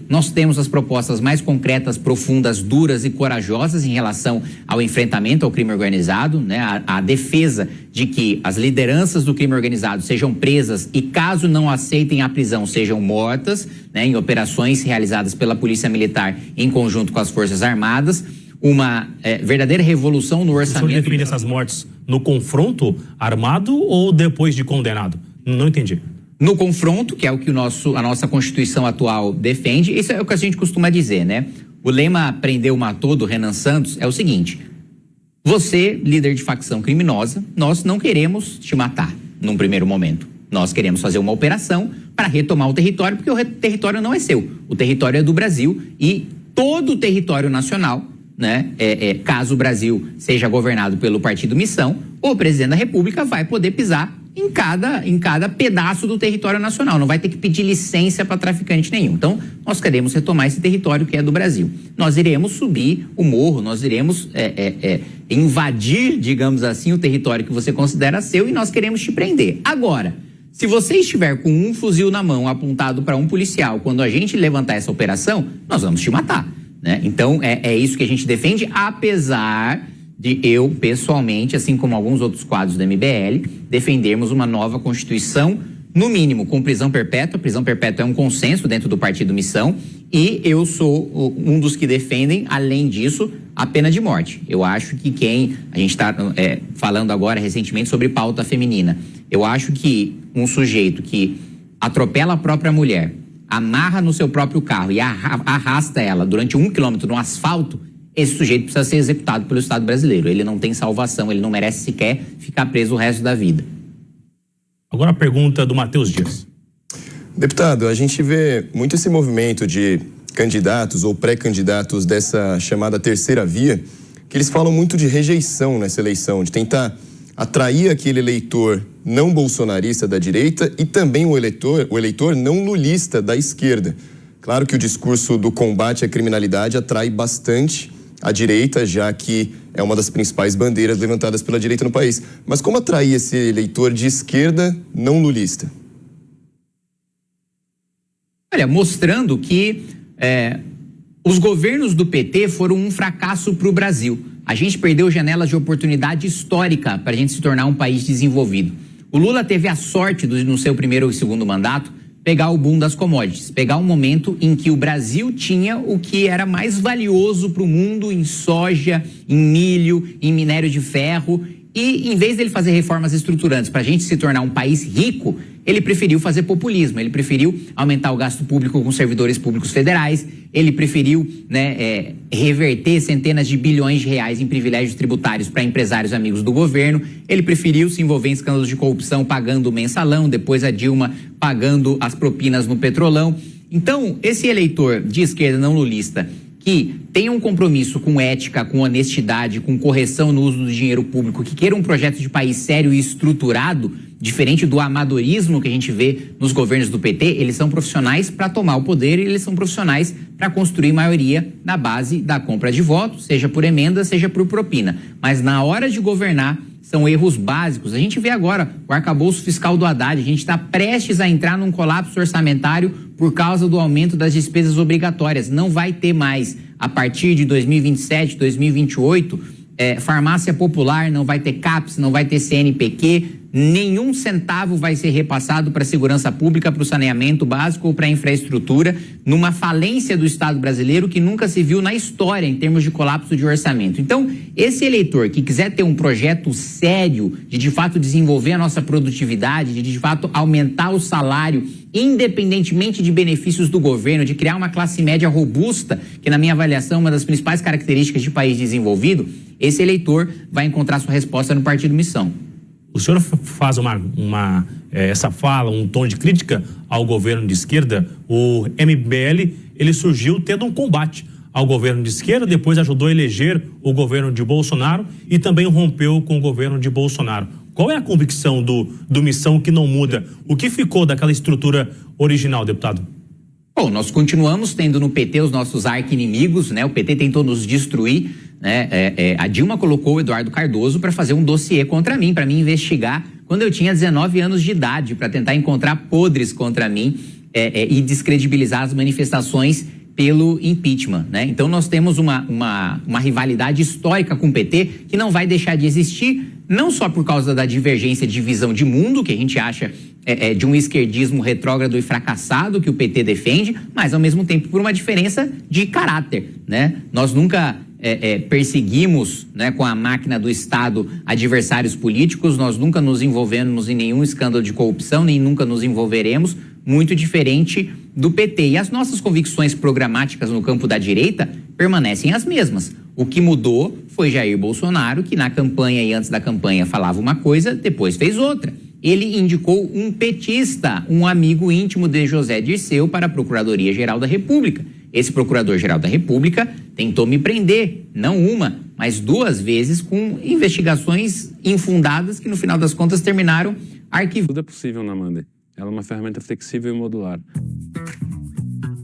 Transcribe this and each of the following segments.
nós temos as propostas mais concretas, profundas, duras e corajosas em relação ao enfrentamento ao crime organizado, né? A defesa de que as lideranças do crime organizado sejam presas e, caso não aceitem a prisão, sejam mortas, né? Em operações realizadas pela Polícia Militar em conjunto com as Forças Armadas. Uma verdadeira revolução no orçamento. O senhor define essas mortes no confronto armado ou depois de condenado? Não entendi. No confronto, que é o que a nossa Constituição atual defende, isso é o que a gente costuma dizer, né? O lema prendeu, matou, do Renan Santos, é o seguinte: você, líder de facção criminosa, nós não queremos te matar num primeiro momento. Nós queremos fazer uma operação para retomar o território, porque o território não é seu. O território é do Brasil e todo o território nacional, né? Caso o Brasil seja governado pelo Partido Missão, o presidente da República vai poder pisar em cada pedaço do território nacional. Não vai ter que pedir licença para traficante nenhum. Então, nós queremos retomar esse território que é do Brasil. Nós iremos subir o morro, nós iremos invadir, digamos assim, o território que você considera seu e nós queremos te prender. Agora, se você estiver com um fuzil na mão apontado para um policial, quando a gente levantar essa operação, nós vamos te matar, né? Então, é isso que a gente defende, apesar de eu, pessoalmente, assim como alguns outros quadros do MBL, defendermos uma nova Constituição, no mínimo, com prisão perpétua. Prisão perpétua é um consenso dentro do Partido Missão e eu sou um dos que defendem, além disso, a pena de morte. Eu acho que a gente está falando agora recentemente sobre pauta feminina. Eu acho que um sujeito que atropela a própria mulher, amarra no seu próprio carro e arrasta ela durante 1 quilômetro no asfalto, esse sujeito precisa ser executado pelo Estado brasileiro. Ele não tem salvação, ele não merece sequer ficar preso o resto da vida. Agora a pergunta do Matheus Dias. Deputado, a gente vê muito esse movimento de candidatos ou pré-candidatos dessa chamada terceira via, que eles falam muito de rejeição nessa eleição, de tentar atrair aquele eleitor não bolsonarista da direita e também o eleitor não lulista da esquerda. Claro que o discurso do combate à criminalidade atrai bastante a direita, já que é uma das principais bandeiras levantadas pela direita no país. Mas como atrair esse eleitor de esquerda não lulista? Olha, mostrando que os governos do PT foram um fracasso para o Brasil. A gente perdeu janelas de oportunidade histórica para a gente se tornar um país desenvolvido. O Lula teve a sorte, no seu primeiro e segundo mandato, pegar o boom das commodities, pegar um momento em que o Brasil tinha o que era mais valioso para o mundo em soja, em milho, em minério de ferro. E em vez dele fazer reformas estruturantes para a gente se tornar um país rico, ele preferiu fazer populismo, ele preferiu aumentar o gasto público com servidores públicos federais, ele preferiu reverter centenas de bilhões de reais em privilégios tributários para empresários amigos do governo, ele preferiu se envolver em escândalos de corrupção pagando o mensalão, depois a Dilma pagando as propinas no petrolão. Então, esse eleitor de esquerda não lulista que tenha um compromisso com ética, com honestidade, com correção no uso do dinheiro público, que queira um projeto de país sério e estruturado, diferente do amadorismo que a gente vê nos governos do PT, eles são profissionais para tomar o poder e eles são profissionais para construir maioria na base da compra de votos, seja por emenda, seja por propina. Mas na hora de governar, são erros básicos. A gente vê agora o arcabouço fiscal do Haddad, a gente está prestes a entrar num colapso orçamentário por causa do aumento das despesas obrigatórias. Não vai ter mais, a partir de 2027, 2028, farmácia popular, não vai ter CAPS, não vai ter CNPq, nenhum centavo vai ser repassado para a segurança pública, para o saneamento básico ou para a infraestrutura, numa falência do Estado brasileiro que nunca se viu na história em termos de colapso de orçamento. Então, esse eleitor que quiser ter um projeto sério de fato desenvolver a nossa produtividade, de fato aumentar o salário, independentemente de benefícios do governo, de criar uma classe média robusta, que na minha avaliação é uma das principais características de país desenvolvido, esse eleitor vai encontrar sua resposta no Partido Missão. O senhor faz essa fala, um tom de crítica ao governo de esquerda. O MBL, ele surgiu tendo um combate ao governo de esquerda, depois ajudou a eleger o governo de Bolsonaro e também rompeu com o governo de Bolsonaro. Qual é a convicção do Missão que não muda? O que ficou daquela estrutura original, deputado? Bom, nós continuamos tendo no PT os nossos arqui-inimigos, né? O PT tentou nos destruir, né? A Dilma colocou o Eduardo Cardoso para fazer um dossiê contra mim, para me investigar quando eu tinha 19 anos de idade, para tentar encontrar podres contra mim. e descredibilizar as manifestações pelo impeachment, né? Então nós temos uma rivalidade histórica com o PT que não vai deixar de existir, não só por causa da divergência de visão de mundo, que a gente acha de um esquerdismo retrógrado e fracassado que o PT defende, mas ao mesmo tempo por uma diferença de caráter, né? Nós nunca perseguimos, né, com a máquina do Estado adversários políticos, nós nunca nos envolvemos em nenhum escândalo de corrupção, nem nunca nos envolveremos, muito diferente do PT. E as nossas convicções programáticas no campo da direita permanecem as mesmas. O que mudou foi Jair Bolsonaro, que na campanha e antes da campanha falava uma coisa, depois fez outra. Ele indicou um petista, um amigo íntimo de José Dirceu, para a Procuradoria-Geral da República. Esse Procurador-Geral da República tentou me prender, não uma, mas 2 vezes, com investigações infundadas que no final das contas terminaram arquivadas. Tudo é possível na Monday. Ela é uma ferramenta flexível e modular.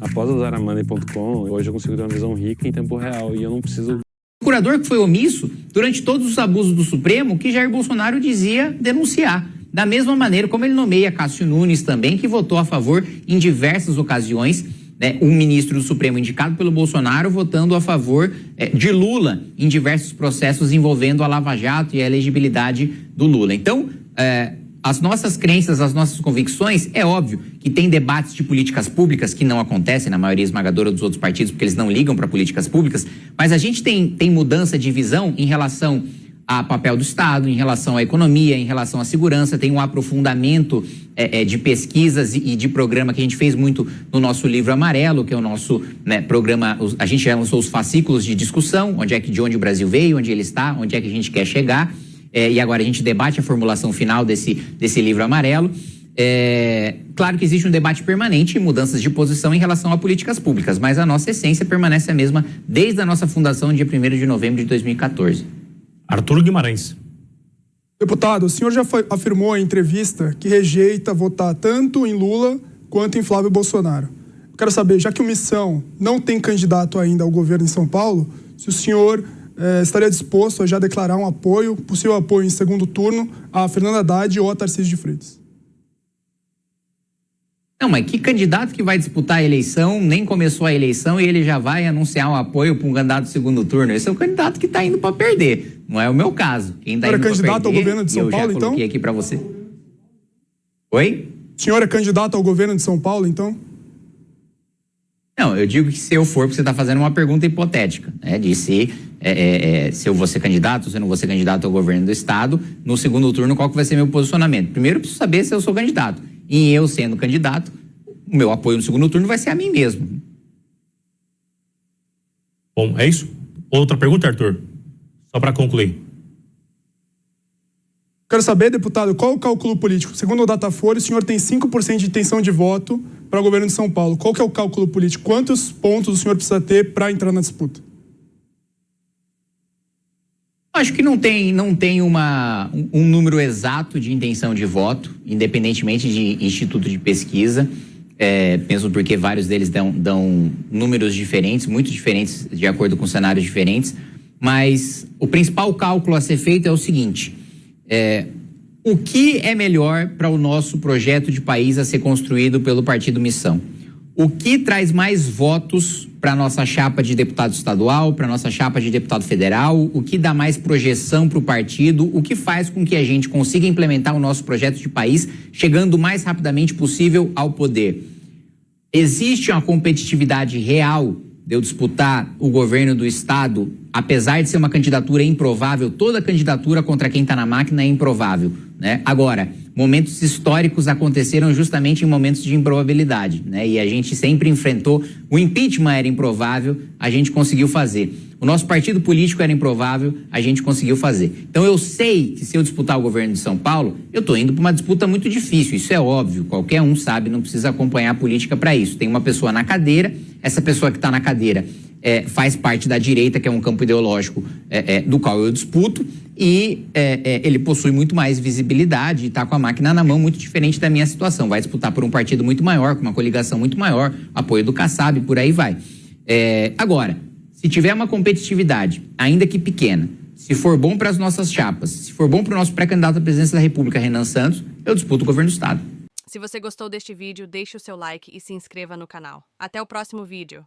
Após usar a Monday.com, hoje eu consigo ter uma visão rica em tempo real e eu não preciso... O procurador que foi omisso durante todos os abusos do Supremo que Jair Bolsonaro dizia denunciar. Da mesma maneira como ele nomeia Cássio Nunes também, que votou a favor em diversas ocasiões, né, um ministro do Supremo indicado pelo Bolsonaro votando a favor de Lula em diversos processos envolvendo a Lava Jato e a elegibilidade do Lula. Então, as nossas crenças, as nossas convicções, é óbvio que tem debates de políticas públicas que não acontecem na maioria esmagadora dos outros partidos, porque eles não ligam para políticas públicas, mas a gente tem mudança de visão em relação ao papel do Estado, em relação à economia, em relação à segurança, tem um aprofundamento de pesquisas e de programa que a gente fez muito no nosso livro amarelo, que é o nosso, né, programa, a gente já lançou os fascículos de discussão, de onde o Brasil veio, onde ele está, onde é que a gente quer chegar. E agora a gente debate a formulação final desse livro amarelo. Claro que existe um debate permanente e mudanças de posição em relação a políticas públicas, mas a nossa essência permanece a mesma desde a nossa fundação, dia 1º de novembro de 2014. Arthur Guimarães. Deputado, o senhor já afirmou em entrevista que rejeita votar tanto em Lula quanto em Flávio Bolsonaro. Eu quero saber, já que o Missão não tem candidato ainda ao governo em São Paulo, se o senhor estaria disposto a já declarar um apoio, possível apoio em segundo turno, a Fernando Haddad ou a Tarcísio de Freitas? Não, mas que candidato que vai disputar a eleição, nem começou a eleição e ele já vai anunciar um apoio para um candidato do segundo turno? Esse é o candidato que está indo para perder, não é o meu caso. Quem está indo para perder, candidato ao governo de São Paulo, então? Eu já coloquei aqui para você. Oi? O senhor é candidato ao governo de São Paulo, então? Não, eu digo que se eu for, porque você está fazendo uma pergunta hipotética, né? De se eu vou ser candidato, se eu não vou ser candidato ao governo do Estado, no segundo turno, qual que vai ser meu posicionamento? Primeiro, eu preciso saber se eu sou candidato. E eu sendo candidato, o meu apoio no segundo turno vai ser a mim mesmo. Bom, é isso? Outra pergunta, Arthur? Só para concluir. Quero saber, deputado, qual o cálculo político? Segundo o Datafolha, o senhor tem 5% de intenção de voto para o governo de São Paulo. Qual que é o cálculo político? Quantos pontos o senhor precisa ter para entrar na disputa? Acho que não tem um número exato de intenção de voto, independentemente de instituto de pesquisa, mesmo porque vários deles dão números diferentes, muito diferentes, de acordo com cenários diferentes. Mas o principal cálculo a ser feito é o seguinte: o que é melhor para o nosso projeto de país a ser construído pelo Partido Missão? O que traz mais votos para a nossa chapa de deputado estadual, para a nossa chapa de deputado federal? O que dá mais projeção para o partido? O que faz com que a gente consiga implementar o nosso projeto de país chegando o mais rapidamente possível ao poder? Existe uma competitividade real de eu disputar o governo do Estado, apesar de ser uma candidatura improvável? Toda candidatura contra quem está na máquina é improvável, né? Agora, momentos históricos aconteceram justamente em momentos de improbabilidade, né? E a gente sempre enfrentou. O impeachment era improvável, a gente conseguiu fazer. O nosso partido político era improvável, a gente conseguiu fazer. Então eu sei que se eu disputar o governo de São Paulo, eu estou indo para uma disputa muito difícil, isso é óbvio, qualquer um sabe, não precisa acompanhar a política para isso. Tem uma pessoa na cadeira, essa pessoa que está na cadeira faz parte da direita, que é um campo ideológico do qual eu disputo, e ele possui muito mais visibilidade e está com a máquina na mão, muito diferente da minha situação. Vai disputar por um partido muito maior, com uma coligação muito maior, apoio do Kassab, por aí vai. Agora, se tiver uma competitividade, ainda que pequena, se for bom para as nossas chapas, se for bom para o nosso pré-candidato à presidência da República, Renan Santos, eu disputo o governo do Estado. Se você gostou deste vídeo, deixe o seu like e se inscreva no canal. Até o próximo vídeo!